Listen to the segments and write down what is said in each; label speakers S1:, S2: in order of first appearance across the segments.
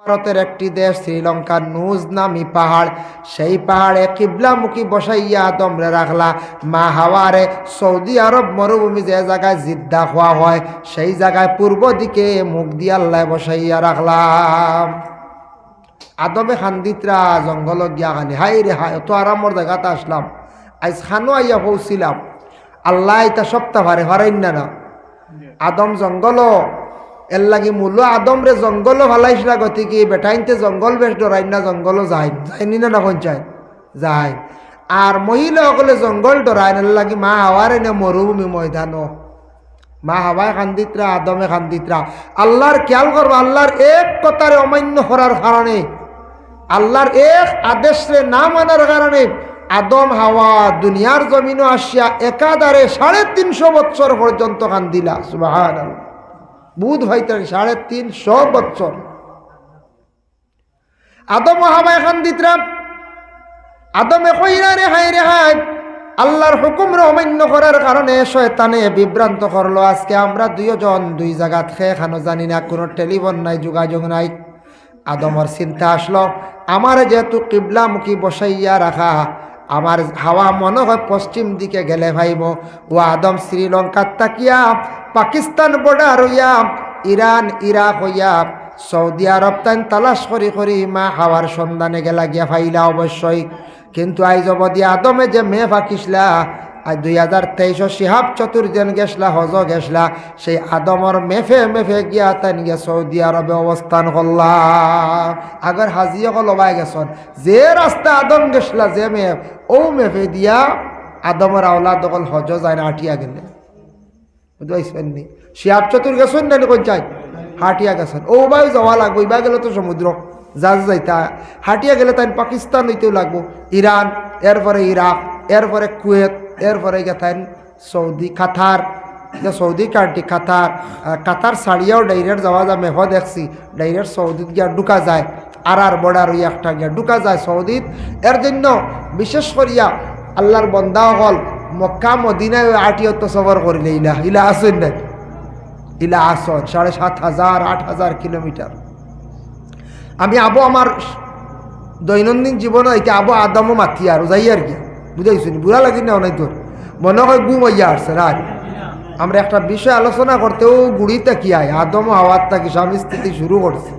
S1: ভারতের একটি দেশ শ্রীলঙ্কার নুজ নামি পাহাড়, সেই পাহাড়ে কিবলামুখী বসাইয়া আদমরে রাখলা। মা হাওয়ারে সৌদি আরব মরুভূমি যে জায়গায় জিদ্দা হওয়া হয়, সেই জায়গায় পূর্ব দিকে মুখ দিয়ে আল্লাহ বসাইয়া রাখলাম। আদমে খান্দিতরা জঙ্গল গিয়া খানি হাই রে হাই, তো আরামর জায়গাতে আসলাম, আজ খানো আইয়া পৌঁছিলাম। আল্লাহ এটা সপ্তাহ ভারে ভারেন না আদম জঙ্গল এর লাগি মূল্য আদম রে জঙ্গল ভালাইছিলা গতিকে বেটাইনতে জঙ্গল বেশ ডরাই না, জঙ্গল যায়নি না পঞ্চায়েত যায়। আর মহিলা সকলে জঙ্গল ডরাইন এর লাগি মা হাওয়ারে না মরুভূমি ময়দান, মা হাওয়ায় খান্দিতরা আদমে খান্দিতরা। আল্লাহর খেয়াল করবো, আল্লাহর এক কথারে অমান্য করার কারণে, আল্লাহর এক আদেশে না মানার কারণে আদম হাওয়া দুনিয়ার জমিনও আসিয়া একাধারে 350 বছর পর্যন্ত কান্দিলা। সুবহানাল্লাহ, বুধ হইতে 350 বছর আদম হাওয়ায় কান্দিতরা। আদমে কইরা রে হাই রে হাই, আল্লাহর হুকুম অমান্য করার কারণে শয়তানে বিভ্রান্ত করলো। আজকে আমরা দুইজন দুই জায়গাত খেয়ে খানো জানি না, কোনো টেলিফোন নাই, যোগাযোগ নাই। আদমর চিন্তা আসলো, আমার যেহেতু কিবলামুখী বসাইয়া রাখা, আমার হাওয়া মনে হয় পশ্চিম দিকে গেলে ভাইব। ও আদম শ্রীলঙ্কার তাকিয়া পাকিস্তান বর্ডার হইয়া ইরান ইরাক হইয়া সৌদি আরব তাই তালাশ করি করি মা হাওয়ার সন্ধানে গেলা গিয়া ফাইলা অবশ্যই। কিন্তু আইজ অবধি আদমে যে মেয়ে ফাঁকিসলা, আজ 2023 শিহাব চতুর্দিন গেছলা, হজ গেছলা, সেই আদমর মেফে মেফে গিয়া তাই গিয়া সৌদি আরবে অবস্থান করলা। আগর হাজিয়ে লবাই গেছন যে রাস্তা আদম গেছলা, যে মেয়ে ও মেফে দিয়া আদমর আওলা দখল হজ যায় না, হাটিয়া গেলে বুঝতে শিহাব চতুর গেছেন না কোন চাই হাটিয়া গেছেন। ও বাই যাওয়া লাগবো, ইবা গেলে তো সমুদ্র জাহাজ যাইতা, হাটিয়া গেলে তাই পাকিস্তান হইতেও লাগবো, ইরান, এরপরে ইরাক, এরপরে কুয়েত, এরপরে গেতেন সৌদি, কাতার, যে সৌদি কান্ট্রি কাতার, কাতার ছাড়িয়াও ডাইরেক্ট যাওয়া যায়। মেহ দেখছি ডাইরেক্ট সৌদিত গিয়া ঢুকা যায়, আর বর্ডার ওই একটা গিয়া ঢুকা যায় সৌদিত। এর জন্য বিশেষ করিয়া আল্লাহর বন্দা হল মক্কা মদিনায় আটিয়ত সফর করিলে ইলা আসেন না, ইলা আসন 7,500 8,000 কিলোমিটার। আমি আবো আমার দৈনন্দিন জীবনে এটা আবো আদমও মাতি আর যাই আর কি বুঝাইছি, বুড়া লাগি না অনেক দূর মনে হয় ঘুম হইয়া আসছে রাত। আমরা একটা বিষয় আলোচনা করতেও গুড়িতে কি আয় আদম হাওয়ার তাকে স্বামী স্থিতি শুরু করছে।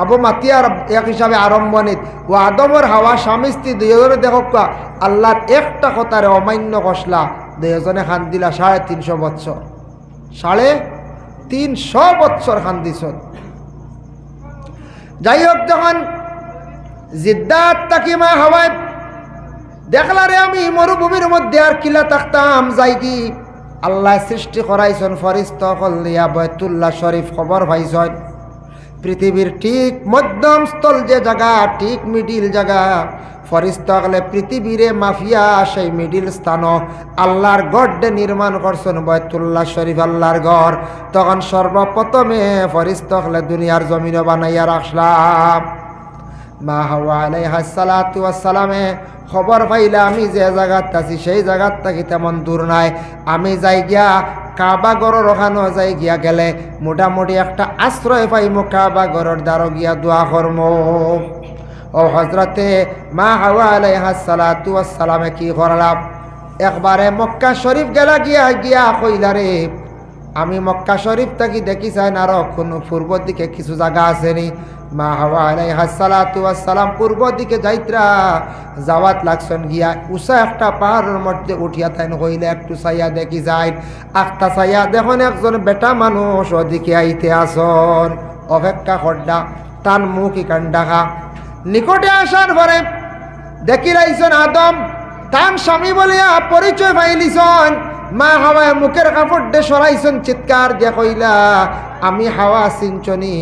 S1: আবো মাতি আর এক হিসাবে আরম্ভণিত ও আদমর হাওয়া স্বামী স্ত্রী দুজনে দেখো আল্লাহর একটা কথারে অমান্য কষলা, দুজনে খান দিলা 350 বছর, 350 বছর খান দিছ। যাই হোক, যখন জিদ্দাত তাকি মা হাওয়ায় দেখলা রে আমি মরুভূমির মধ্যে আর কিলা থাকতাম যাই কি, আল্লাহ সৃষ্টি করাইছেন ফরিস্তা কলিয়া বাইতুল্লাহ শরীফ খবর পাইছেন। পৃথিবীর ঠিক মধ্যম স্থল যে জায়গা, ঠিক মিডিল জায়গা, ফরিস্তা হলে পৃথিবীরে মাফিয়া সেই মিডিল স্থান আল্লাহর গড়ে নির্মাণ করছেন বাইতুল্লাহ শরীফ, আল্লাহর গড়। তখন সর্বপ্রথমে ফরিস্তা হলে দুনিয়ার জমিনে বানাইয়া রাখলাম। মা হাওয়া আলাইহিস সালাতু ওয়াস সালামে খবর পাইলা আমি যে জায়গাত আছি সেই জায়গাত থাকি তেমন দূর নাই, আমি যাই গিয়া কাবা গড়ের ওখানে যাই গিয়া গেলে মোটামুটি একটা আশ্রয় পাইমো, কাবা গড়ের দ্বারো গিয়া দোয়া করমো। ও হজরতে মা হাওয়া আলাইহিস সালাতু ওয়াস সালামে কি করলাম, একবারে মক্কা শরীফ গেলা গিয়া কইলা রে আমি মক্কা শরীফ থাকি দেখি চাই না আরো কোনো পূর্ব দিকে কিছু জায়গা আসেনি। মা হাওয়া আলাইহিস সালাতু ওয়াস সালাম পূর্ব দিকে যাইত্রা যাওয়াত লাগছেন গিয়া উষা একটা পাহাড়ের মধ্যে উঠিয়া তাইন হইলে একটু চাইয়া দেখি যায়, আখটা চাইয়া দেখুন একজন বেটা মানুষ ওদিকে আইতে আসন, অপেক্ষা করডা তার মুখ ইকান ডাকা। নিকটে আসার পরে দেখি রাইছেন আদম তান স্বামী বলিয়া পরিচয় পাইলিছন। মা হাওয়ায় মুখের কাপড় দে সরাইছেন, চিৎকার দিয়ে কইলা আমি হাওয়া চিনচনি।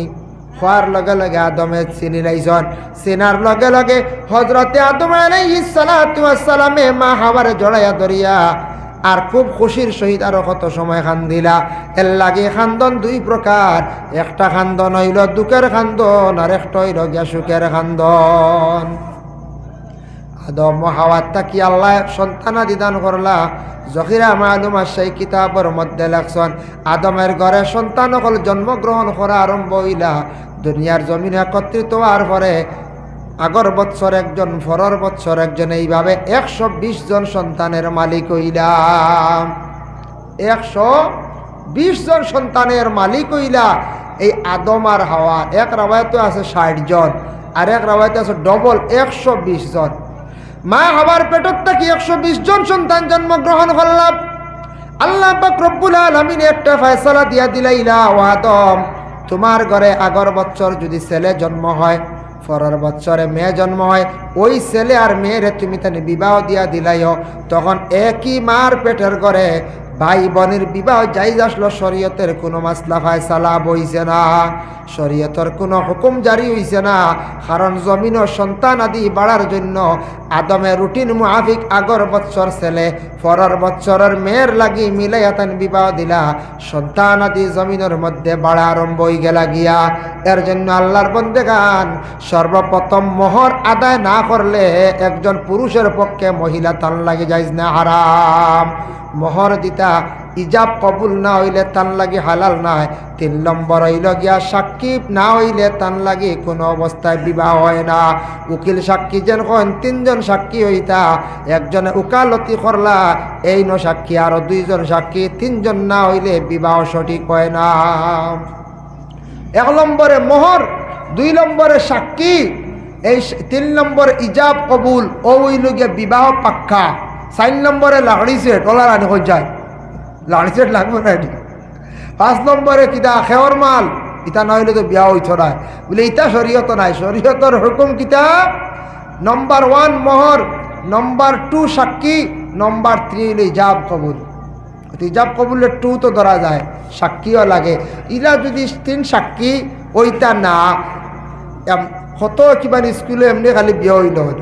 S1: হওয়ার লগে লগে আদমে চিনি লাইছন, চিনার লগে লগে হজরতে আদম আলাইহিস সালাতু ওয়াস সালামে মা হাওয়ারে জড়াইয়া ধরিয়া আর খুব খুশির সহিত আরো কত সময় খান্দিলা। এর লাগে খান্দন দুই প্রকার, একটা খান্দন হইল দুঃখের খান্দন, আর একটা হইল গিয়া সুখের খান্দন। আদম হাওয়ার তাকি আল্লাহ সন্তানাদি দান করলা। জখিরা মালুম সেই কিতাবের মধ্যে লেখছেন আদমের ঘরে সন্তান সকল জন্মগ্রহণ করা আরম্ভ হইলা দুনিয়ার জমিনে একত্রিত হওয়ার পরে আগর বৎসর একজন, পরের বৎসর একজন, এইভাবে 120 জন সন্তানের মালিক হইলাম। 120 জন সন্তানের মালিক হইলা এই আদম আর হাওয়া। এক রাওয়ায়াতে আছে 60 জন, আর এক রাওয়ায়াতে আছে ডবল 120 জন। মা হাওয়ার পেটত থেকে 120 জন সন্তান জন্মগ্রহণ করলাম। আল্লাহ পাক রব্বুল আলামিন একটা ফয়সালা দিয়া দিলাইলা, ও আদম, তোমার ঘরে আগর বছর যদি ছেলে জন্ম হয়, পরের বছরে মেয়ে জন্ম হয়, ওই ছেলে আর মেয়েরে তুমি তানে বিবাহ দিয়া দিলাইও, তখন একই মার পেটের ঘরে ভাই বোনের বিবাহ জায়েজ আসলো। শরীয়তের কোনো মাসলা ফায়সালা বইছে না, শরীয়তের কোনো হুকুম জারি হইছে না। কারণ জমিন ও সন্তান আদি বাড়ার জন্য আদমের রুটিন মুআফিক আগর বৎসর ছেলে, পরের বৎসরের মেয়ের লাগি মিলাইয়া তান বিবাহ দিলা, সন্তান আদি জমিনের মধ্যে বাড়া আরম্ভ হয়ে গেলা গিয়া। এর জন্য আল্লাহর বন্দেগান সর্বপ্রথম মোহর আদায় না করলে একজন পুরুষের পক্ষে মহিলা তান লাগে যাইজ না, হারাম। মোহর দিতা ইজাব কবুল না হইলে তান লাগি হালাল নাই। 3 নম্বর হইল গিয়া সাক্ষী না হইলে তান লাগি কোনো অবস্থায় বিবাহ হয় না। উকিল সাক্ষী যেন কন 3 জন সাক্ষী হইতা, একজনে উকালতি করলা, এই ন সাক্ষী আরো 2 জন সাক্ষী, 3 জন না হইলে বিবাহ সঠিক হয় না। 1 নম্বরে মোহর, 2 নম্বরে সাক্ষী, এই 3 নম্বর ইজাব কবুল, ও হইল গিয়া বিবাহ পাক্কা। 4 নম্বরে লাড়ি সেট, ওলা রানি হয়ে যায়, লাড়ি সেট লাগবে না। 5 নম্বরে কিতা খেওর মাল, ইতা নইলে তো বিয়া হইত না বলে, ইতা শরীয়ত নাই। শরীয়তর হুকুম কিতা? নম্বর 1 মোহর, নম্বর 2 সাক্ষী, নম্বর 3 হইলে ইজাব কবুল। ইজাব কবুলের 2 তো ধরা যায়, সাক্ষীও লাগে। ইলা যদি 3 সাক্ষী ওইটা না, কত কিবা স্কুলে এমনি খালি বিয়ে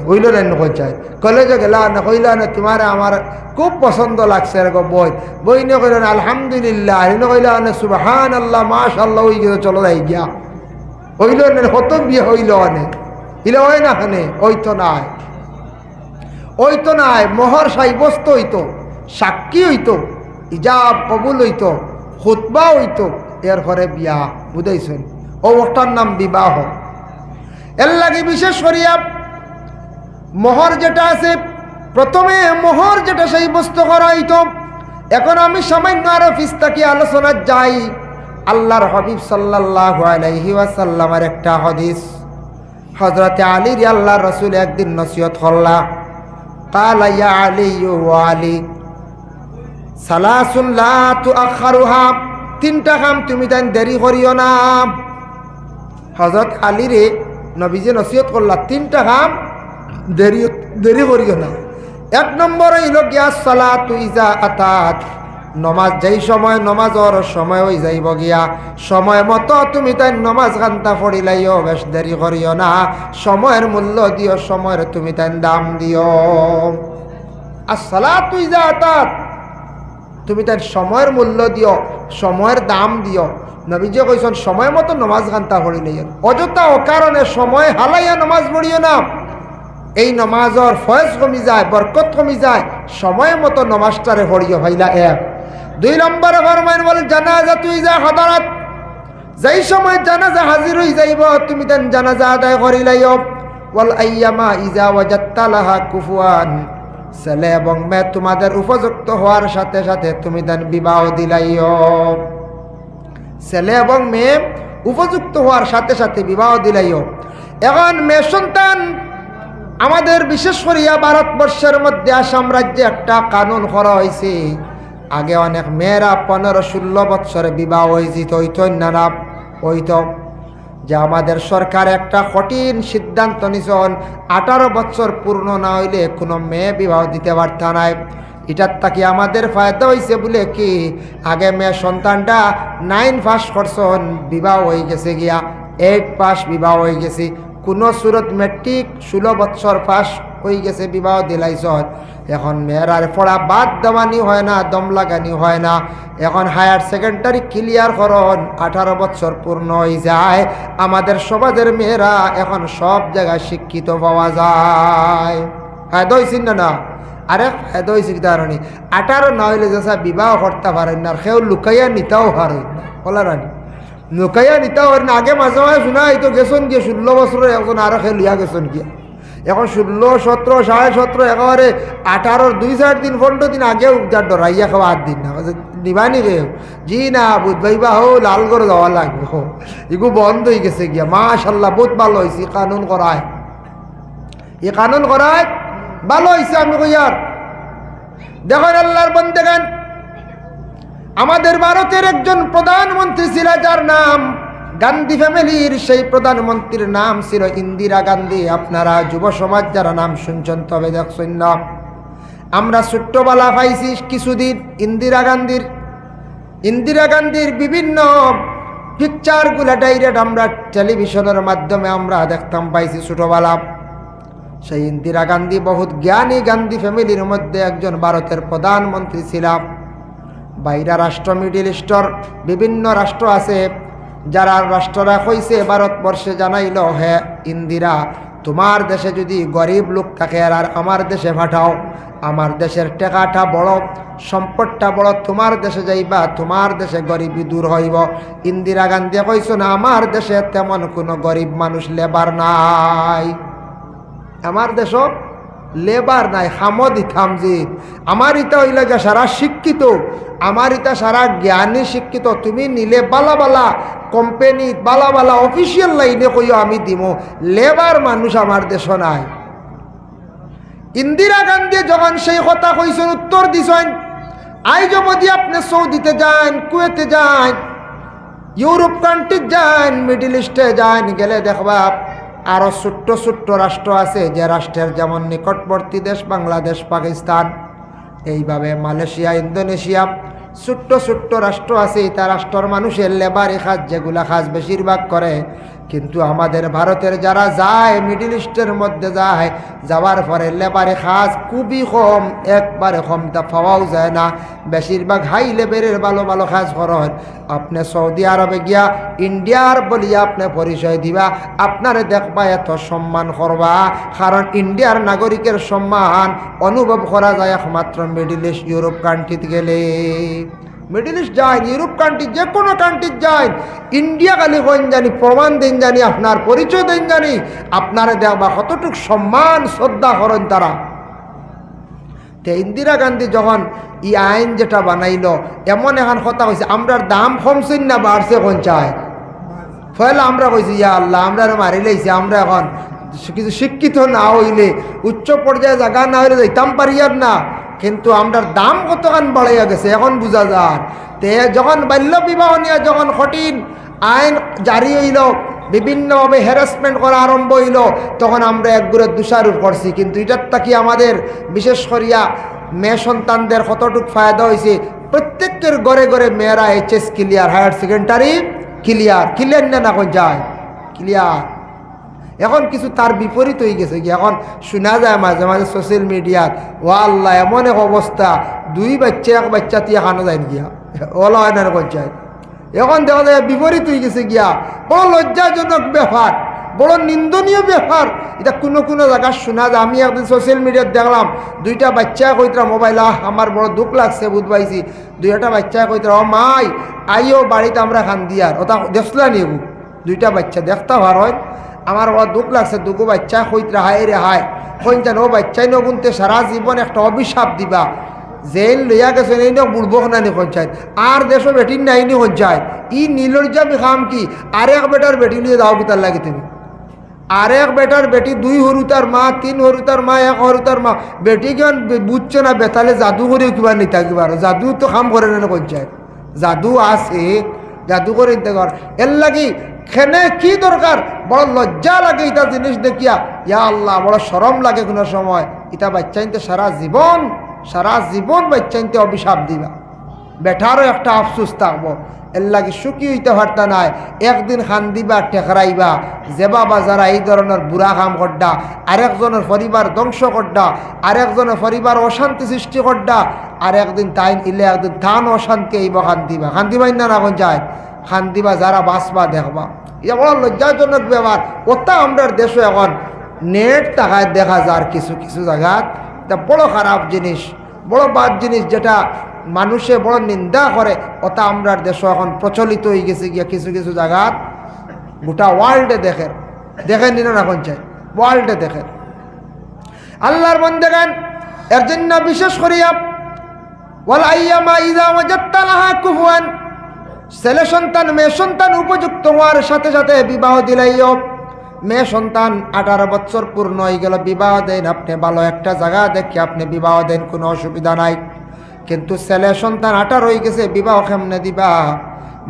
S1: হইল না নকল চাই, কলেজে গেলা না কইলা না তোমার আমার খুব পছন্দ লাগছে এরকম বই, বই নিয়ে কইল না আলহামদুলিল্লাহ, হিনে কইলা না সুবহানাল্লাহ মাশাআল্লাহ, ওই গিয়ে চলো যাই গিয়া হইল না, কত বিয়ে হইল অনেক ইলে হয় না, খানে ওই তো নাই, ওই তো নাই। মোহর সাব্যস্ত হইতো, সাক্ষী হইতো, ইজাব কবুল হইতো, খুতবা হইতো, এরপরে বিয়া। বুঝাইছেন? ও ওটার নাম বিবাহ। এর লাগে বিশেষ করিয়া মোহর যেটা আছে, প্রথমে মোহর যেটা সাব্যস্ত করা হইতো। এখন আমি সামান্য আরো ফিস্তাকি আলোচনা যাই। আল্লাহর হাবিব সাল্লাল্লাহু আলাইহি ওয়াসাল্লামের একটা হাদিস, হযরত আলী আল্লাহর রাসূল একদিন নসিহত করলা, ক্বালা ইয়া আলী ওয়া আলী সালাসুন লা তুআখারুহা, 3টা কাম তুমি তাই দেরি করিও না। হযরত আলী রে নবীজি নসিহত করলা, 3টা কাম দেরি করিও না। 1 নম্বর হইল গিয়া সালাতু ইজা আতাত, নমাজ যেই সময় নমাজর সময় হয়ে যাইব গিয়া, সময় মতো তুমি তাই নমাজ গান্তা পড়িলাইও, বেশ দেরি করিও না। সময়ের মূল্য দিও, সময়ের তুমি তাই দাম দিও। আর সালাতু ইজা আতাত, তুমি তাই সময়ের মূল্য দিও, সময়ের দাম দিও। নবীজি কইছেন সময় মতো নমাজ গান্তা পড়িলাইও, অযথা অকারণে সময় হালাইয়া নমাজ পড়িও না। এই নমাজর ফয়েজ কমি যায়, বরকত কমি যায়। সময় মতো নমাজটারে পড়িও ভাইলা। 2 নম্বরে ফরমাইন বল জানাজা তুই যা হদারাত, যেই সময় জানাজা হাজির হয়ে যাইব তুমি তেন জানাজা আদায় করিলাইও। ওয়াল আইয়ামা ইজা ওয়াজাত্তা লাহা কুফুয়ান, ছেলে এবং মেয়ে তোমাদের উপযুক্ত হওয়ার সাথে সাথে তুমি তেন বিবাহ দিলাইও। ছেলে এবং মেয়ে উপযুক্ত হওয়ার সাথে সাথে বিবাহ দিলাইও। এখন মেয়ে সন্তান আমাদের বিশেষ করিয়া ভারতবর্ষের মধ্যে আসাম রাজ্যে একটা কানুন করা হয়েছে। আগে অনেক মেয়েরা 15-16 বৎসরে বিবাহ হয়েছিল, না হইতো, যে আমাদের সরকার একটা কঠিন সিদ্ধান্ত নিছেন, 18 বছর পূর্ণ না হইলে কোনো মেয়ে বিবাহ দিতে পারত নাই। এটার তাকে আমাদের ফায়দা হয়েছে বলে কি, আগে মেয়ে সন্তানটা 9 পাস করছেন, বিবাহ হয়ে গেছে গিয়া 8 পাস বিবাহ হয়ে গেছে। কোনো সুরত মেট্রিক 16 বছর পাস হয়ে গেছে, বিবাহ দিলাইছ। এখন মেয়েরার পড়া বাদ দেওয়ানি হয় না, দম লাগানি হয় না। এখন হায়ার সেকেন্ডারি ক্লিয়ার করন, 18 বছর পূর্ণ হয়ে যায়। আমাদের সমাজের মেয়েরা এখন সব জায়গায় শিক্ষিত পাওয়া যায়। ফায়দা হয়েছি না? আরে ফায়দা হয়েছে কি কারণে, 18 না হইলে যেসা বিবাহ করতে পারেন না, সেও লুকাইয়া নিতেও পারেন না, বলা রানি নুকাইয়া নিতা ওর না আগে মাঝে মাঝে শোনা হয়তো গেছন গিয়ে 16 বছরের একজন আরো খেয়ে লিয়া গেছন গিয়া এখন 16, 17, 17.5 একেবারে 18 2-4 দিন 15 দিন আগেও যার ডরাইয়া খাওয়া 8 দিন না নিবানি রে জি না বুধবাইবা হো লালগড় যাওয়া লাগবে হো এগু বন্ধ হয়ে গেছে গিয়া মাশাল্লাহ বহুত ভালো হয়েছে কানুন করায় এ কানুন করায় ভালো হয়েছে আমি কই আর দেখেন আল্লাহর বন্দেগান আমাদের ভারতের একজন প্রধানমন্ত্রী ছিল যার নাম গান্ধী ফ্যামিলির সেই প্রধানমন্ত্রীর নাম ছিল ইন্দিরা গান্ধী আপনারা যুব সমাজ যারা নাম শুনছেন তবে দেখছেন না আমরা ছোট্টবেলা পাইছি কিছুদিন ইন্দিরা গান্ধীর বিভিন্ন পিকচারগুলা ডাইরেক্ট আমরা টেলিভিশনের মাধ্যমে আমরা দেখতাম পাইছি ছোটবেলা সেই ইন্দিরা গান্ধী বহুত জ্ঞানী গান্ধী ফ্যামিলির মধ্যে একজন ভারতের প্রধানমন্ত্রী ছিলাম বাইরা রাষ্ট্র মিডিল ইস্টর বিভিন্ন রাষ্ট্র আছে যারা রাষ্ট্ররা কইছে ভারতবর্ষে জানাইল হে ইন্দিরা তোমার দেশে যদি গরিব লোক থাকে আর আমার দেশে পাঠাও আমার দেশের টাকাটা বড় সম্পদটা বড় তোমার দেশে যাইবা তোমার দেশে গরিবী দূর হইব ইন্দিরা গান্ধী কইছো না আমার দেশে তেমন কোনো গরিব মানুষ লেবার নাই আমার দেশ লেবার নাই হামদি থামজিদ আমার ইটা হইলে সারা শিক্ষিত আমার ইটা সারা জ্ঞানী শিক্ষিত তুমি নিলে বালা বালা কোম্পানি বালা বালা অফিসিয়াল লাইনে কইও আমি দিব লেবার মানুষ আমার দেশ নাই ইন্দিরা গান্ধী যখন সেই কথা কইছেন উত্তর দিছেন আই যদি আপনি সৌদিতে যান কুয়েতে যান ইউরোপ কান্ট্রি যান মিডল ইস্টে যান গেলে দেখবা আরো ছোট্ট ছোট্ট রাষ্ট্র আছে যে রাষ্ট্রের যেমন নিকটবর্তী দেশ বাংলাদেশ পাকিস্তান এইভাবে মালয়েশিয়া ইন্দোনেশিয়া ছোট্ট ছোট্ট রাষ্ট্র আছে তা রাষ্ট্রের মানুষের লেবারি কাজ যেগুলা কাজ বেশিরভাগ করে কিন্তু আমাদের ভারতের যারা যায় মিডল ইস্টের মধ্যে যায় যাওয়ার পরে লেবারে কাজ খুবই কম একবারে কম তা পাওয়াও যায় না বেশিরভাগ হাই লেভেলের ভালো ভালো কাজ করেন আপনি সৌদি আরবে গিয়া ইন্ডিয়ার বলিয়া আপনি পরিচয় দিবা আপনারে দেখবা এত সম্মান করবা কারণ ইন্ডিয়ার নাগরিকের সম্মান অনুভব করা যায় একমাত্র মিডল ইস্ট ইউরোপ কান্ট্রিতে গেলে মিডল ইস্ট যায় ইউরোপ কান্ট্রি যে কোনো কান্ট্রি যায় ইন্ডিয়া খালি কইন জানি প্রমাণ দেন জানি আপনার পরিচয় দেন জানি আপনারা দেখবা কতটুকু সম্মান শ্রদ্ধা করেন তারা তে ইন্দিরা গান্ধী যখন ই আইন যেটা বানাইল এমন এখন কথা কইছে আমরার দাম কমছেন না বাড়ছে কোন চায় ফলে আমরা কইছি ইয়া আল্লাহ আমরা মারি লাইছি আমরা এখন কিছু শিক্ষিত না হইলে উচ্চ পর্যায়ে জায়গা না হইলে যাইতাম পারি আর না কিন্তু আমরার দাম কতখান বাড়াইয়া গেছে এখন বোঝা যায় তে যখন বাল্য বিবাহ নিয়ে যখন কঠিন আইন জারি হইল বিভিন্নভাবে হ্যারাসমেন্ট করা আরম্ভ হইল তখন আমরা একগুড়ে দোষারোপ করছি কিন্তু এটার তাকি আমাদের বিশেষ করিয়া মেয়ে সন্তানদের কতটুকু ফায়দা হয়েছে প্রত্যেকের ঘরে ঘরে মেয়েরা HS clear higher secondary clear না কোন যায় ক্লিয়ার এখন কিছু তার বিপরীত হয়ে গেছে কি এখন শোনা যায় মাঝে মাঝে সোশ্যাল মিডিয়াত ও আল্লাহ এমন এক অবস্থা এক বাচ্চা দিয়ে খানো যায় গিয়া ওলা হয় না পঞ্চায়েত এখন দেখা যায় বিপরীত হয়ে গেছে গিয়া বড় লজ্জাজনক ব্যাপার বড় নিন্দনীয় ব্যাপার এটা কোনো কোনো জায়গায় শোনা যায় আমি একদিন সোশ্যাল মিডিয়াত দেখলাম দুইটা বাচ্চা কইতরা মোবাইল আমার বড় দুঃখ লাগছে বুধ পাইছি দুইটা বাচ্চা কইতরা ও মাই আইও বাড়িতে আমরা খান দিয়ার ওটা দেখলা নিয়ে দুইটা বাচ্চা দেখতে ভার হয় আমার বড় দুঃখ লাগছে দুগো বাচ্চা কইতরা হায় রে হায় কইন যেন ও বাচ্চাই নগুনতে সারা জীবন একটা অভিশাপ দিবা জেল লইয়া গেছে এই বুড়বো খানি পঞ্চায়েত আর দেশ বেটির নাইনি পঞ্চায়েত ই নীলর্জামি খাম কি আরেক বেটার বেটি নিয়ে যাও কি তার লাগে তুমি আরেক বেটার বেটি 2 হরুতার মা 3 হরুতার মা 1 হরুতার মা বেটি কেমন বুঝছে না বেতালে জাদু করেও কিবা নিতে কিবার জাদু তো কাম করে না পঞ্চায়েত জাদু আছে জাদু করে নিতে কর এর লাগি খেনে কি দরকার বড় লজ্জা লাগে এটা জিনিস দেখিয়া ইয়া আল্লাহ বড় শরম লাগে কোনো সময় এটা বাচ্চাইতে সারা জীবন বাচ্চাইতে অভিশাপ দিবা বেটারও একটা আফসোস থাকবো এর লাগে সুখী হইতে পারতা নাই একদিন খান দিবা টেকরাইবা যেবা বা যারা এই ধরনের বুড়া কাম করডা আরেকজনের পরিবার ধ্বংস করডা আরেকজনের পরিবার অশান্তি সৃষ্টি করডা আর একদিন তাই ইলে একদিন তান অশান্তি এইবা খান দিবা না এখন যায় খান দিবা যারা বাঁচবা দেখবা এটা বড় লজ্জাজনক ব্যাপার ওটা আমরা দেশে এখন নেট টাকায় দেখা যায় কিছু কিছু জায়গা তা বড় খারাপ জিনিস বড় বাদ জিনিস যেটা মানুষে বড় নিন্দা করে, ওটা আমরার দেশ এখন প্রচলিত হয়ে গেছে গিয়া কিছু কিছু জায়গাত গোটা ওয়ার্ল্ডে দেখেন নিন না পঞ্চায়েত ওয়ার্ল্ডে দেখেন। আল্লাহর বান্দাগান এর জন্য বিশেষ করিয়া ওয়াল আইয়ামা ইযা ওয়াজাদতা লাহা কুফুয়ান, ছেলে সন্তান মেয়ে সন্তান উপযুক্ত হওয়ার সাথে সাথে বিবাহ দিলাইও। মেয়ে সন্তান 18 বছর পূর্ণ হয়ে গেল, বিবাহ দেন। আপনি ভালো একটা জায়গা দেখে আপনি বিবাহ দেন, কোনো অসুবিধা নাই। কিন্তু ছেলে সন্তান 18 হয়ে গেছে, বিবাহ কেমনে দিবা?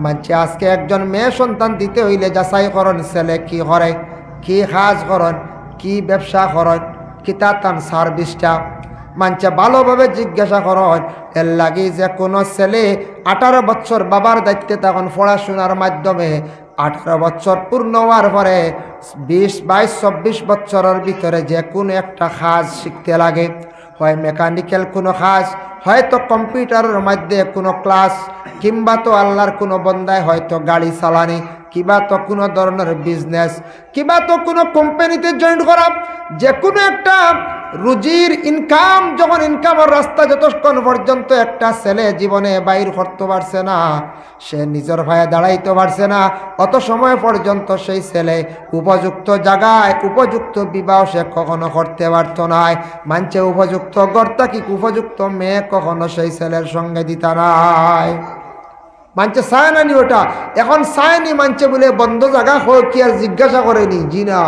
S1: মানছে আজকে একজন মেয়ে সন্তান দিতে হইলে যাচাই করন ছেলে কি করে, কি কাজ করেন, কি ব্যবসা করেন, কি তার সার্ভিসটা মানছে ভালোভাবে জিজ্ঞাসা করেন। এর লাগে যে কোনো ছেলে 18 বছর বাবার দায়িত্বে তখন পড়াশোনার মাধ্যমে 18 বছর পূর্ণ হওয়ার পরে 20, 22, 24 বছরের ভিতরে যে কোনো একটা কাজ শিখতে লাগে। হয় মেকানিক্যাল কোনো কাজ, হয়তো কম্পিউটারের মধ্যে কোনো ক্লাস, কিংবা তো আল্লাহর কোনো বন্দায় হয়তো গাড়ি চালানি, কিবা তো কোনো ধরনের বিজনেস, কিবা তো কোনো কোম্পানিতে জয়েন করা। যে কোনো একটা রুজির ইনকাম, যখন ইনকামের রাস্তা যতক্ষণ পর্যন্ত একটা ছেলে জীবনে বাইর করতে পারছে না, সে নিজের ভাইয়ে দাঁড়াইতে পারছে না, অত সময় পর্যন্ত সেই ছেলে উপযুক্ত জায়গায় উপযুক্ত বিবাহ সে কখনো করতে পারত না। মানছে উপযুক্ত গর্তা কি উপযুক্ত মেয়ে কখনো সেই ছেলের সঙ্গে দিতা নাই। মানছে চায় না নি ওটা, এখন চায়নি মানছে বলে বন্ধ জায়গা হোক কি আর জিজ্ঞাসা করেনি, জি না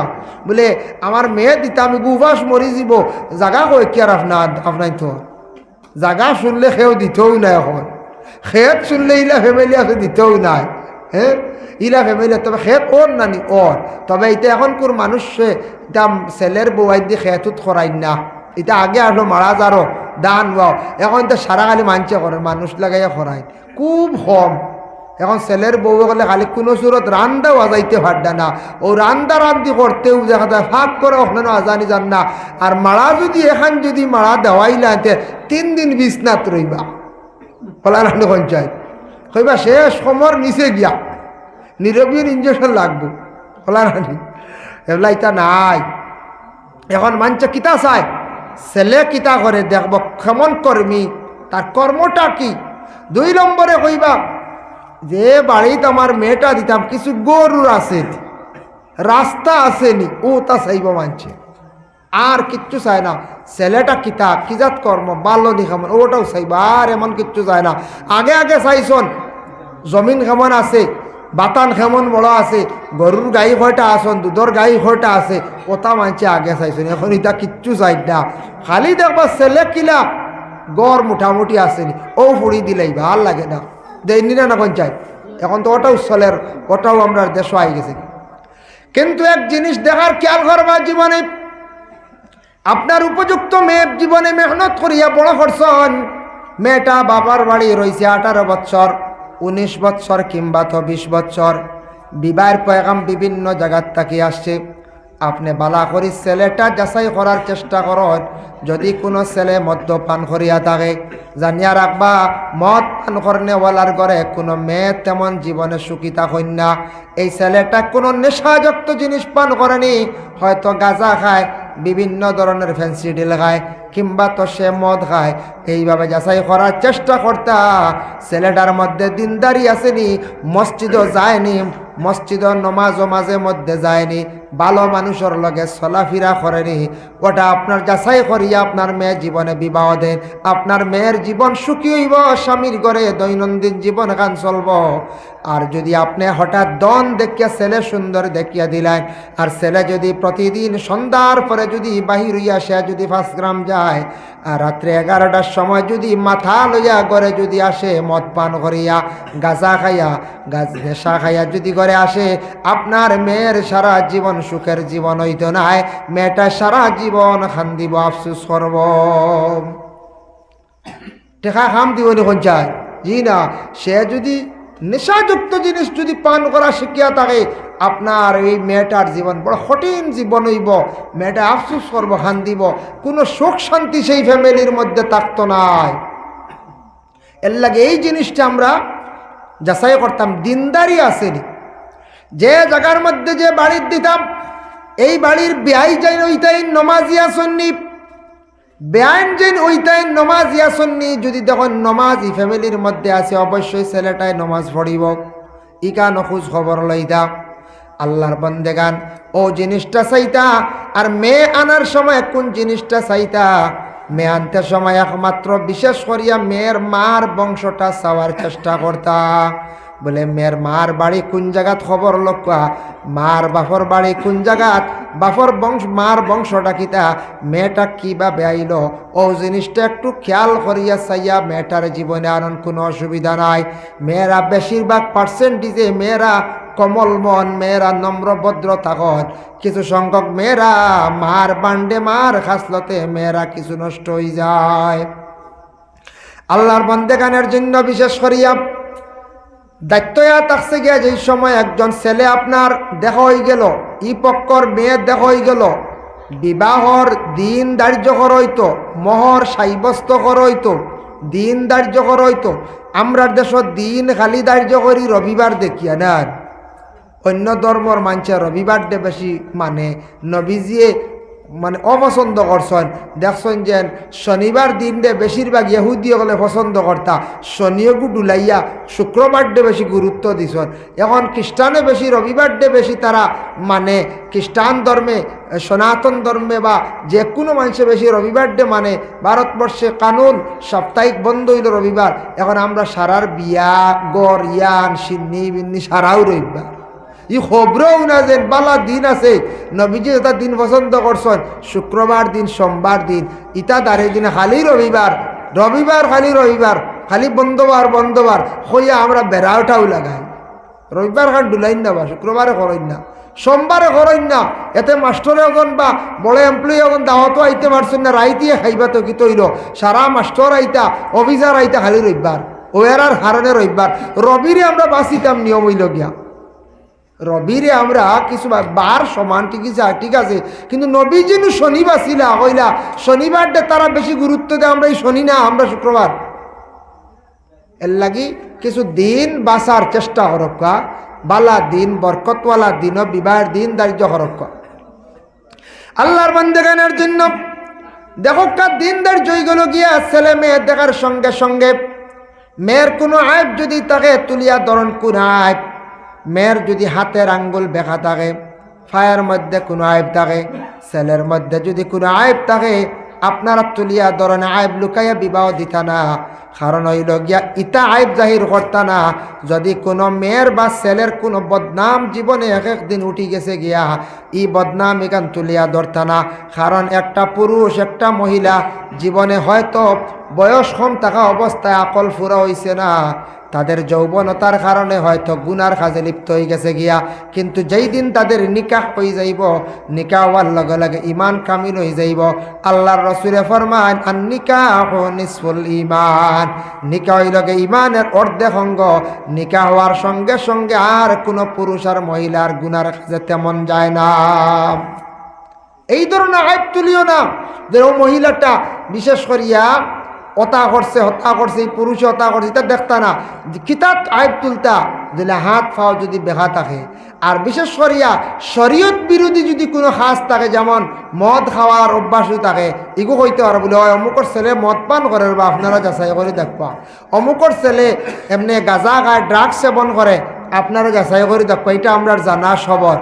S1: বলে আমার মেয়ে দিতে আমি গুবাস মরি যাব, জায়গা হোক কি আর আপনার তো জায়গা শুনলে সেও দিতেও নাই। এখন খেত শুনলে ইলা ফ্যামিলি আছে দিতেও নাই। হ্যাঁ ইলা ফ্যামিলি, তবে খেত ওর নানি ওর, তবে এটা এখন কোন মানুষ এটা ছেলের বউয়াই দিয়ে খেতুত করাই না। এটা আগে আসলো মারা যারো দান বাও, এখন তো সারা খালি মানছে করে মানুষ লাগাইয়া করাই খুব কম। এখন ছেলের বউ গেলে খালি কোনো সুরত রান্দাও আজাইতে পারডা না, ও রান্দি করতেও দেখা যায় ফাঁক করে ওখানে আজানি যান না। আর মারা যদি এখান যদি মারা দেওয়াইলাতে 3 দিন বিছনাত রইবা ফলারান্ড পঞ্চায়েত কইবা শেষ সমর নিচে গিয়া নিরবীর ইঞ্জেকশন লাগবো ফলারানি, এগুলা ইটা নাই। এখন মানছে কিতা চায় ছেলে কিতা করে দেখব কেমন কর্মী, তার কর্মটা কি। 2 নম্বরে কইবা যে বাড়িতে আমার মেয়েটা দিতাম কিছু গরুর আছে, রাস্তা আসেনি, ও তা চাইব মানছে, আর কিচ্ছু চায় না। ছেলেটা কিতা কিজাত কর্ম ভালো দেখামন ওটাও চাইবা, আর এমন কিচ্ছু চায় না। আগে আগে চাইছন জমিন কেমন আছে, বাতান কেমন বড় আছে, গরুর গাই কয়টা আসন, দুধর গাই কয়টা আছে, ওটা মানছে আগে চাইছেন। এখন এটা কিচ্ছু চাই না, খালি দেখবা ছেলে কিলা গড় মোটামুটি আসেনি, ও ফুড়ি দিলেই ভাল লাগে না, দেয়নি না পঞ্চায়েত। এখন তো ওটাও চলের, ওটাও আমরা দেশ আই গেছে। কিন্তু এক জিনিস দেখার খেয়াল করবা, জীবনে আপনার উপযুক্ত মেয়ে জীবনে মেহনত করিয়া বড় করছেন, মেয়েটা বাবার বাড়ি রয়েছে 18 বছর, 19 বছর কিংবা তো 20 বছর, বিবাহের পয়গাম বিভিন্ন জায়গার থেকে আসছে। আপনি বালা করি ছেলেটা যাচাই করার চেষ্টা করেন। যদি কোনো ছেলে মদ্যপান করিয়া থাকে, জানিয়া রাখবা মদ পান করনেওয়ালার ঘরে কোনো মেয়ে তেমন জীবনে সুখিতা হইন না। এই ছেলেটা কোনো নেশাযুক্ত জিনিস পান করেনি, হয়তো গাঁজা খায়, বিভিন্ন ধরনের ফ্যান্সি ডিল খায়, কিংবা তো সে মদ খায়। এইভাবে যাচাই করার চেষ্টা করতা ছেলেটার মধ্যে দিনদারি আসেনি, মসজিদও যায়নি, মসজিদও নমাজও মাঝে মধ্যে যায়নি, ভালো মানুষের লগে চলাফেরা করেনি, ওটা আপনার যাচাই করিয়া আপনার মেয়ে জীবনে বিবাহ দেন। আপনার মেয়ের জীবন সুখী হইব, স্বামীর ঘরে দৈনন্দিন জীবন গান চলব। আর যদি আপনি হঠাৎ দন দেখিয়া ছেলে সুন্দর দেখিয়া দিলেন, আর ছেলে যদি প্রতিদিন সন্ধ্যার পরে যদি বাহির হইয়া সে যদি 5 গ্রাম যায়, আর রাত্রে 11টার সময় যদি মাথা লইয়া ঘরে যদি আসে মদ পান করিয়া গাঁজা খাইয়া নেশা খাইয়া যদি ঘরে আসে, আপনার মেয়ের সারা জীবন সুখের জীবন হইত নাই, মেয়েটা সারা জীবন খান দিব, আফসুস করব, টেকা খাম দিব যখন চায়। জি না, সে যদি নেশাযুক্ত জিনিস যদি পান করা শিখিয়া থাকে, আপনার এই মেয়েটার জীবন বড় কঠিন জীবন হইব, মেয়েটা আফসুস করব, খান দিব, কোনো সুখ শান্তি সেই ফ্যামিলির মধ্যে থাকতো নাই। এর লাগে এই জিনিসটা আমরা যাচাই করতাম, দিনদারি আসেনি। যে জায়গার মধ্যে যে বাড়ির দিতাম, এই বাড়ির বিয়াই যাই ওইটাই নমাজিয়া সন্নি, বেআইন যেন ওইটাই নমাজ ইয়াসন্নি যদি দেখুন নমাজি ফ্যামিলির মধ্যে আছে অবশ্যই ছেলেটাই নমাজ পড়িব ইকা নখোঁজ খবর লইদা আল্লাহর বন্দেগান ও জিনিসটা চাইতা আর মেয়ে আনার সময় কোন জিনিসটা চাইতা মেয়ে আনতে সময় একমাত্র বিশেষ করিয়া মেয়ের মার বংশটা চাওয়ার চেষ্টা করতা বলে মেয়ের মার বাড়ি কোন জায়গাত খবর লক্ষ্য মার বাপর বাড়ি কোন জায়গাত বাপর বংশ মার বংশটা কিতা মেয়েটা কীভাবে আইল ও জিনিসটা একটু খেয়াল করিয়া চাইয়া মেয়েটার জীবনে আর কোনো অসুবিধা নাই মেয়েরা বেশিরভাগ পার্সেন্টেজে মেয়েরা কমল মন মেয়েরা নম্র ভদ্র থাকত কিছু সংখ্যক মেয়েরা মার বান্ডে মার খাসলতে মেয়েরা কিছু নষ্ট হয়ে যায় আল্লাহর বন্দেগানের জন্য বিশেষ করিয়া দায়িত্বয়া থাকছে গিয়া যেই সময় একজন ছেলে আপনার দেখা হয়ে গেল ই পক্ষর মেয়ে দেখা হয়ে গেল বিবাহর দিন ধার্য করা হইতো মোহর সাব্যস্ত করা হইতো দিন ধার্য করা হইতো আমরা দেশত দিন খালি ধার্য করি রবিবার দেখিয়া না অন্য ধর্মর মানুষের রবিবার ডে বেশি মানে নবীজিয়ে মানে অপছন্দ করছেন দেখছেন যে শনিবার দিন ডে বেশিরভাগ ইহুদি হলে পছন্দ করতা শনিও ডুলাইয়া শুক্রবার ডে বেশি গুরুত্ব দিছেন এখন খ্রিস্টানে বেশি রবিবার ডে বেশি তারা মানে খ্রিস্টান ধর্মে সনাতন ধর্মে বা যে কোনো মানুষে বেশি রবিবার ডে মানে ভারতবর্ষে কানুন সাপ্তাহিক বন্ধ হইল রবিবার এখন আমরা সারার বিয়া গড় ইয়ান সিন্নি বিন্নি সারাও রবিবার ই খবরও না যে বালা দিন আছে নবীজি এটা দিন পছন্দ করছেন শুক্রবার দিন সোমবার দিন ইটা দাঁড়িয়ে দিন খালি রবিবার রবিবার খালি বন্ধবার হইয়া আমরা বেড়াওটাও লাগাই রবিবার খান ডুলাইন না বা শুক্রবারে করেন না সোমবারে করেন না এতে মাস্টরে এখন বা বড় এমপ্লয়ি এখন দাওয়াতও আইতে পারছেন না রাইতিয়ে খাইবা তো কি তৈল সারা মাস্টর আইতা অফিসার আইতা খালি রবিবার ওয়ার হারণে রবিবার রবিরে আমরা বাঁচিতাম নিয়ম হইল গিয়া রবিরে আমরা কিছু বার সমান ঠিক আছে কিন্তু নবী যেন শনিবার ছিলা হইলা শনিবারটা তারা বেশি গুরুত্ব দেয় আমরা এই শনি না আমরা শুক্রবার এর লাগি কিছু দিন বাঁচার চেষ্টা করক্কা বালা দিন বরকতওয়ালা দিন বিবাহের দিন দারিদ্র করক্কা আল্লাহর বান্দেগানের জন্য দেখো কার দিন দারিদ্র হয়ে গেল গিয়া ছেলে মেয়ে দেখার সঙ্গে সঙ্গে মেয়ের কোনো আইব যদি তাকে তুলিয়া ধরন কোন আইব মেয়ের যদি হাতের আঙ্গুল বেঁকা থাকে ফায়ের মধ্যে কোনো আইব থাকে ছেলের মধ্যে যদি কোনো আইব থাকে আপনারা তুলিয়া ধরনের আইব লুকাইয়া বিবাহ দিতা না কারণ হইল গিয়া ইটা আইব জাহির করতা না যদি কোনো মেয়ের বা ছেলের কোনো বদনাম জীবনে এক একদিন উঠি গেছে গিয়া ই বদনাম এখান তুলিয়া ধরতা না কারণ একটা পুরুষ একটা মহিলা জীবনে হয়তো বয়স কম থাকা অবস্থায় আকল ফুরা হইছে না তাদের যৌবনতার কারণে হয়তো গুনার কাজে লিপ্ত হয়ে গেছে গিয়া কিন্তু যেই দিন তাদের নিকাহ হয়ে যাইব নিকাহ হওয়ার লগে লগে ইমান কামিল হয়ে যাইব আল্লাহর রাসূলে ফরমান আন নিকাহু নিসফুল ঈমান নিকাহ হইল গে ইমানের অর্ধেক অঙ্গ নিকাহ হওয়ার সঙ্গে সঙ্গে আর কোনো পুরুষ আর মহিলার গুনার কাজে তেমন যায় না এই ধরনের আইব তুলিও না যে ও মহিলাটা বিশেষ করিয়া হতা করছে এই পুরুষে হতা করছে এটা দেখতা না কিতাব আইব তুলতা দিলে হাত ফাও যদি বেহা থাকে আর বিশেষ করিয়া শরীয়ত বিরোধী যদি কোনো খাস থাকে যেমন মদ খাওয়ার অভ্যাসও থাকে এগু হইতে পারে বলে হয় অমুকর ছেলে মদ পান করে বা আপনারা যাচাই করে দেখবা অমুকর ছেলে এমনি গাঁজা খায় ড্রাগস সেবন করে আপনারা যাচাই করে দেখবা এটা আমরা জানা সবর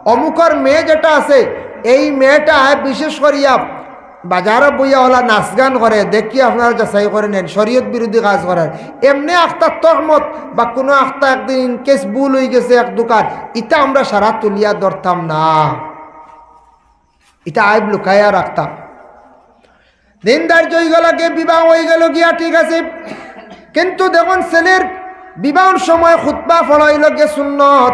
S1: অমুকর মেয়ে যেটা আছে এই মেয়েটা বিশেষ করিয়া বাজারে বইয়া ওলা নাচ গান করে দেখি আপনারা যাচাই করে নেন শরীয়ত বিরোধী কাজ করার এমনি আখতার তহমত বা কোনো আখতা একদিন ইনকেস ভুল হয়ে গেছে এক দোকান ইটা আমরা সারা তুলিয়া ধরতাম না এটা আইব লুকাইয়া রাখতাম দিনদার হয়ে গেল গিয়ে বিবাহ হয়ে গেল গিয়া ঠিক আছে কিন্তু দেখুন ছেলের বিবাহর সময় খুতবা ফলাইল গিয়ে সুন্নত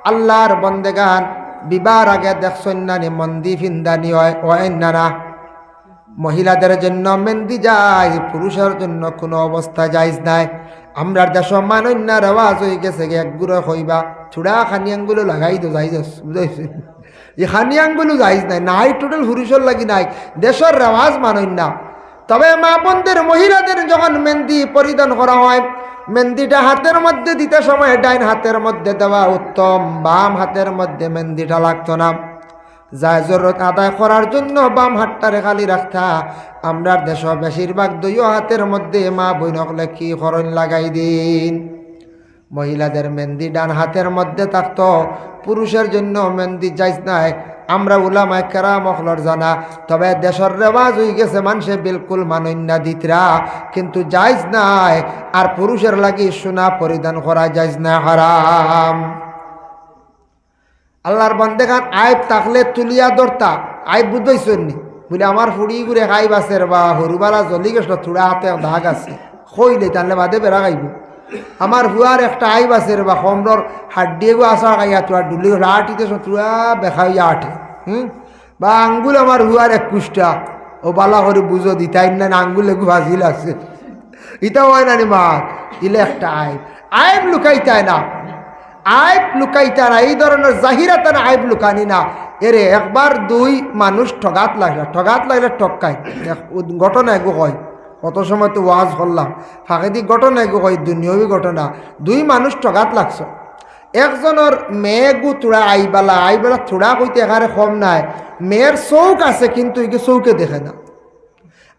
S1: আল্লাহর বন্দেগান বিবাহর আগে দেখছেন না মন্দি ফিন্দানি হয় না মহিলাদের জন্য মেহেন্দি যায় পুরুষের জন্য কোনো অবস্থা যাইজ নাই আমরা দেশ মানন্য রেওয়াজ হয়ে গেছে এক গুঁড়ো হইবা চূড়া খানিয়াংগুলো লাগাই তো যাই বুঝাইছে এই খানিয়াংগুলো যাইজ নাই টোটাল পুরুষের লাগি নাই দেশের রেওয়াজ মানন্য তবে মা বোনদের মহিলাদের যখন মেহেন্দি পরিধান করা হয় মেহেন্দিটা হাতের মধ্যে দিতে সময় ডাইন হাতের মধ্যে দেওয়া উত্তম বাম হাতের মধ্যে মেহেন্দিটা লাগতো না যা জরুরত আদায় করার জন্য বাম হাতটারে খালি রাখতা। আমরা দেশ বেশিরভাগ দুই হাতের মধ্যে মা বইনকলে কি খরণ লাগাই দিন। মহিলাদের মেহেন্দি ডান হাতের মধ্যে থাকতো, পুরুষের জন্য মেহেন্দি যাইজ নাই। আমরা উলামায়ে কেরাম মখলর জানা, তবে দেশের রেওয়াজ হয়ে গেছে মানুষে বিলকুল মানন্যা দিতরা, কিন্তু যাইজ নাই। আর পুরুষের লাগি সোনা পরিধান করা যাইজ না, হারাম। আল্লাহর বান্দেগান আইব থাকলে তুলিয়া ধরতা। আইব বুঝতেছেন নি বলে আমার ফুড়ি ঘুরে খাইব আছে বা হরুবালা জ্বলি গেছিল, থোড়া হাতে দাগ আছে, খইলে তাহলে বাদে বেড়া খাইব। আমার হুয়ার একটা আইব আছে বা কমরর হাড্ডিয়ে গো আসা খাইয়া তোরা ডুলি আটিতে তোরা বেখাইয়া আঠে। বা আঙ্গুল আমার হুয়ার 21টা, ও বালা করে বুঝো দিতাই না, আঙ্গুল এগু ভাজিল আছে, ইটাও হয় না নি মা। দিলে একটা আইব, আইব লুকাইতায় না, আইব লুকাইতা না, এই ধরনের জাহিরাতা না, আইব লুকানি না। এরে একবার দুই মানুষ ঠগাত লাগলে টক্কাই। ঘটনা এগো হয়, কত সময় তো ওয়াজ করলাম, ফাঁকেদি ঘটনা এগো হয়, দুনিয়াবি ঘটনা। দুই মানুষ ঠগাত লাগছ, একজনের মেয়ে গু তোড়া আইবেলা থোড়া কইতে এখানে কম নাই, মেয়ের চৌক আছে কিন্তু একে চৌকে দেখে না।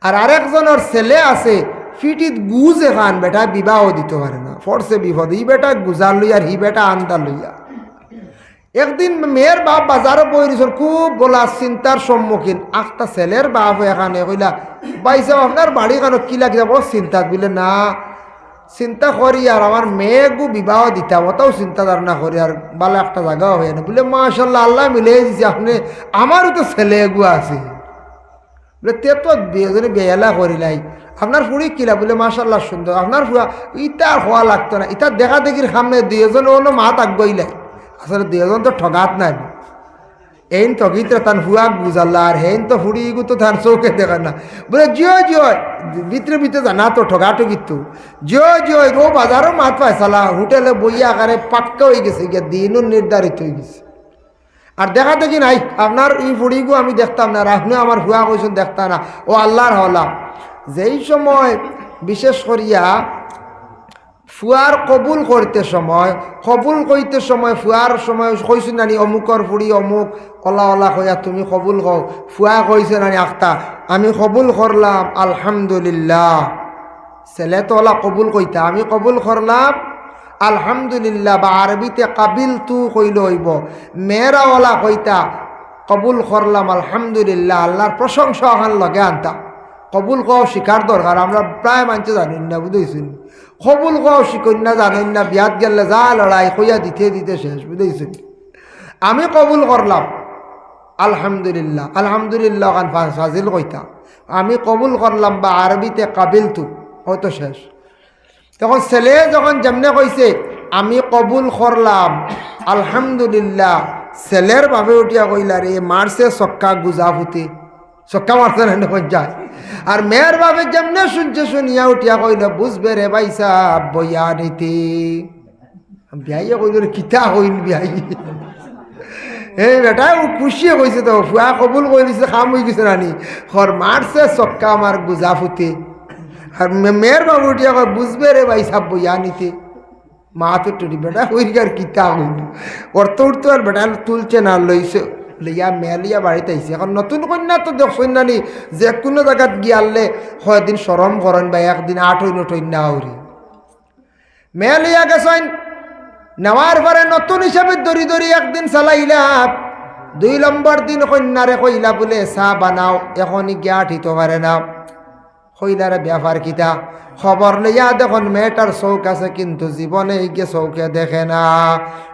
S1: আর আরেকজনের ছেলে আছে ফিটিত গুজ এখান, বেটা বিবাহ দিতে পারে না, ফরসে বিপদ। ই বেটা গুজার লইয়া, হি বেটা আন্দা লইয়া। একদিন মেয়ের বাপ বাজারও বইরিছন, খুব বলা চিন্তার সম্মুখীন। আখটা ছেলের বাপ এখানে কইলা, বাইসা আপনার বাড়ি কেন কি লাগছে, বড় চিন্তা। বলে না, চিন্তা করি আর আমার মেয়েগু বিবাহ দিতাম, ওটাও চিন্তা ধারণা করি, আর ভালো একটা জায়গাও হয় না। বলে মাশাল্লাহ, আল্লাহ মিলিয়ে দিছে, আপনি আমারও তো ছেলে এগু আছে। বলে তে তো বিয়েজনে বেয়ালা করিলাই, আপনার ফুড়ি কিলা? বলে মাশাল্লাহ সুন্দর, আপনার ফুয়া ইটা হওয়া লাগতো না, ইটা দেখা দেখির সামনে দুইজন অন্য মাত আগুইলাই। আসলে দুইজন তো ঠগাত নাই, এইন ঠগিতে তান ফুয়া গুজাল্লা, আর হেন তো ফুড়ি গু তো তার চৌকে দেখা না। বলে জিও ভিতরে জানা তো ঠগাঠগিত তো জিও রো বাজারও মাত পাইছালা, হোটেলে বইয়া আকারে পাক্কা হয়ে গেছে, গিয়ে দিনও নির্ধারিত হয়ে গেছে। আর দেখা দেখি নাই আপনার এই ফুড়িগু আমি দেখতাম না, আপনি আমার ফুয়া কইছেন দেখতা না। ও আল্লাহর হলা, যেই সময় বিশেষ করিয়া ফুয়ার কবুল করতে সময় ফুয়ার সময় কইছেন নানি অমুকর ফুড়ি অমুক ওলা কইয়া তুমি কবুল কও। ফুয়া কইছে নানি আখতা আমি কবুল করলাম আলহামদুলিল্লাহ। ছেলে তো ওলা কবুল কইতা, আমি কবুল করলাম আলহামদুলিল্লাহ, বা আরবিতে কাবিল তু কইল হইব। মেয়েরা ওলা কইতা কবুল করলাম আলহামদুলিল্লাহ, আল্লাহর প্রশংসা ওখান লগে আনতা। কবুল কও শিকার দরকার, আমরা প্রায় মানছে জানেন না, বুঝেছেন? কবুল কও শিখুন না, জানেন না, বিয়াত গেলে যা লড়াই কইয়া দিতে শেষ, বুঝেছেন? আমি কবুল করলাম আলহামদুলিল্লাহ ওখান ফাজিল কইতা আমি কবুল করলাম, বা আরবিতে কাবিল তু, হয়তো শেষ। তখন ছেলে যখন যেমনে কইছে আমি কবুল করলাম আলহামদুলিল্লাহ, ছেলের ভাবে উঠিয়া কইলা রে মারছে চক্কা গুজা ফুতে, চক্কা মারছে না যায়। আর মেয়ের ভাবে যেমনে শুনছে শুনিয়া উঠিয়া কইল বুঝবে রে ভাইসা বইয়া নিতে। বিয়াইয়া কইল রে কিতা হইল বিয়াই, এই বেটা খুশিয়ে কইছে তো, ফুয়া কবুল করে দিছে, খাম হয়ে গেছে রানি, ঘর মারছে চক্কা আমার গুজা ফুতে। আর মেয়ের বাবু উঠিয়া কয় বুঝবে রে ভাই সাব বইয়া নিতে। মা তো টুটি বেটা হইর কিতা হইল, অর্থ উঠতো আর বেটা তুলছে না, লইছে লইয়া মেলিয়া বাড়িতে আইসে। এখন নতুন কন্যা তো দেখছেন নানি, যে কোনো জায়গাত গিয়ালে কয়দিন সরম করেন বা একদিন 8 হইন না হরি মেলিয়া গেছেন। নেওয়ার পরে নতুন হিসাবে দড়ি একদিন চালাইলাম, 2 নম্বর দিন কন্যারে কইলা বলে চা বানাও, এখনই গিয়া ঠিতে পারে না। কইলারে ব্যাপার কিতা? খবর লইয়া দেখুন মেয়েটার চৌক আছে, কিন্তু জীবনে গিয়ে চৌকে দেখে না।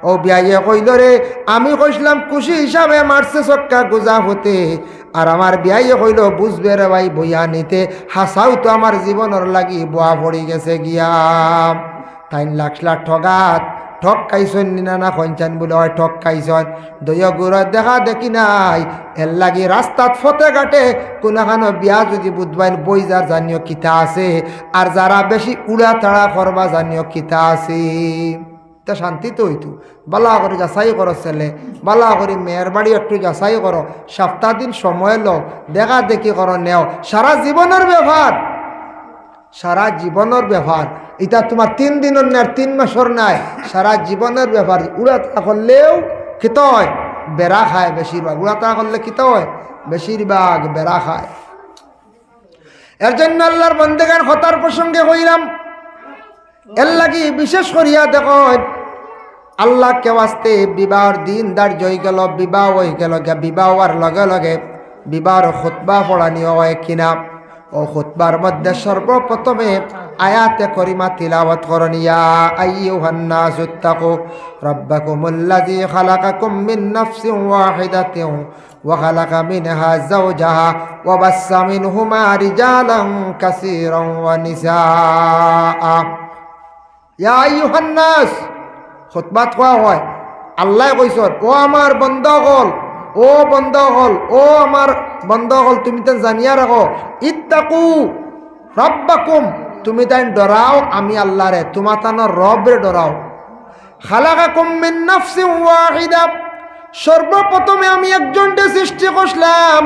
S1: ও বিয়াইয়ে কইল রে আমি কইসলাম খুশি হিসাবে মারছে চক্কা গুজা হতে, আর আমার বিয়াইয়ে কইল বুঝবে রে ভাই বইয়া নিতে, হাসাও তো আমার জীবনের লাগি বোয়া পড়ি গেছে গিয়া। 3 লাখ ঠগাত ঠক খাইছন না খঞ্চান বলে হয় ঠক খাইছন। দইয়া গুড় দেখা দেখি নাই, এর লাগি রাস্তাত ফতে ঘাটে কোনখানো বিয়া যদি বুধবাইন বই যার জানিও কিতা আছে, আর যারা বেশি উড়া তাড়া করবা জানিও কিতা আছে। তা শান্তি তো হইতো, বালা করে যাচাই করো ছেলে, বালা করে মেয়ের বাড়ি একটু যাচাই করো, সপ্তাহ দিন সময় লো, দেখা দেখি করো নেও। সারা জীবনের ব্যাপার এটা তোমার 3 দিনের না 3 মাসের নাই, সারা জীবনের ব্যাপার। উড়া করলেও খেতে হয়, বেড়া খায় বেশিরভাগ, উড়াতাড়া করলে কিতা হয়, বেশিরভাগ বেড়া খায়। এর জন্য আল্লাহর বন্দেগান হতার প্রসঙ্গে হইলাম, এর লাগি বিশেষ করিয়া দেখো আল্লাহ কেউ আসতে বিবাহর দিন ধার্য হয়ে গেল, বিবাহ হয়ে গেল, বিবাহ হওয়ার লগে লগে বিবাহর খুতবা পড়ানি হয় কিনা, ও খুতবার মধ্যে সর্বপ্রথমে আয়াতে করিমা তিলাওয়াত করুন, ইয়া আইয়ুহান নাসু তাকু রাব্বাকুমুল্লাযী খালাকাকুম মিন নাফসিন ওয়াহিদাতিন ওয়া খালাকা মিনহা যাওজাহা ওয়া বাসসা মিনহুমা রিজালান কাসীরান ওয়া নিসাআ। ইয়া আইয়ুহান নাস খুতবাত কোয়া হয়, আল্লাহ কইছর ও আমার বন্দগল, ও বন্দগল, ও আমার বন্দগল, তুমি তো জানিয়া রাখো, ইত্তাকু রাব্বাকুম, তুমি তাই ডরাও আমি আল্লাহরে, তোমার তানোর রবরে ডরাও। খালাকাকুম মিন নাফসিন ওয়াহিদা, সর্বপ্রথমে আমি একজনকে সৃষ্টি করলাম,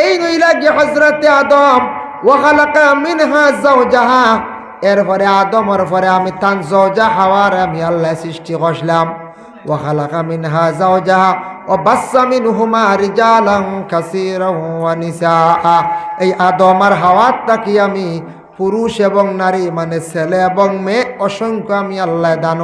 S1: এই নইলা গিয়ে হযরতে আদম, ওয়া খালাকা মিনহা যাওজাহা, এরপরে আদমের পরে আমি তান যাওজা হাওয়ার আমি আল্লাহ সৃষ্টি করলাম, ওয়া খালাকা মিনহা যাওজাহা ওয়া বাসসা মিনহুমা রিজালান কাসীরান ওয়া নিসাআ। এই আদম আর হাওয়ার তাকি আমি পুরুষ এবং নারী মানে ছেলে এবং মেয়ে অসংখ্য আমি আল্লাহ দান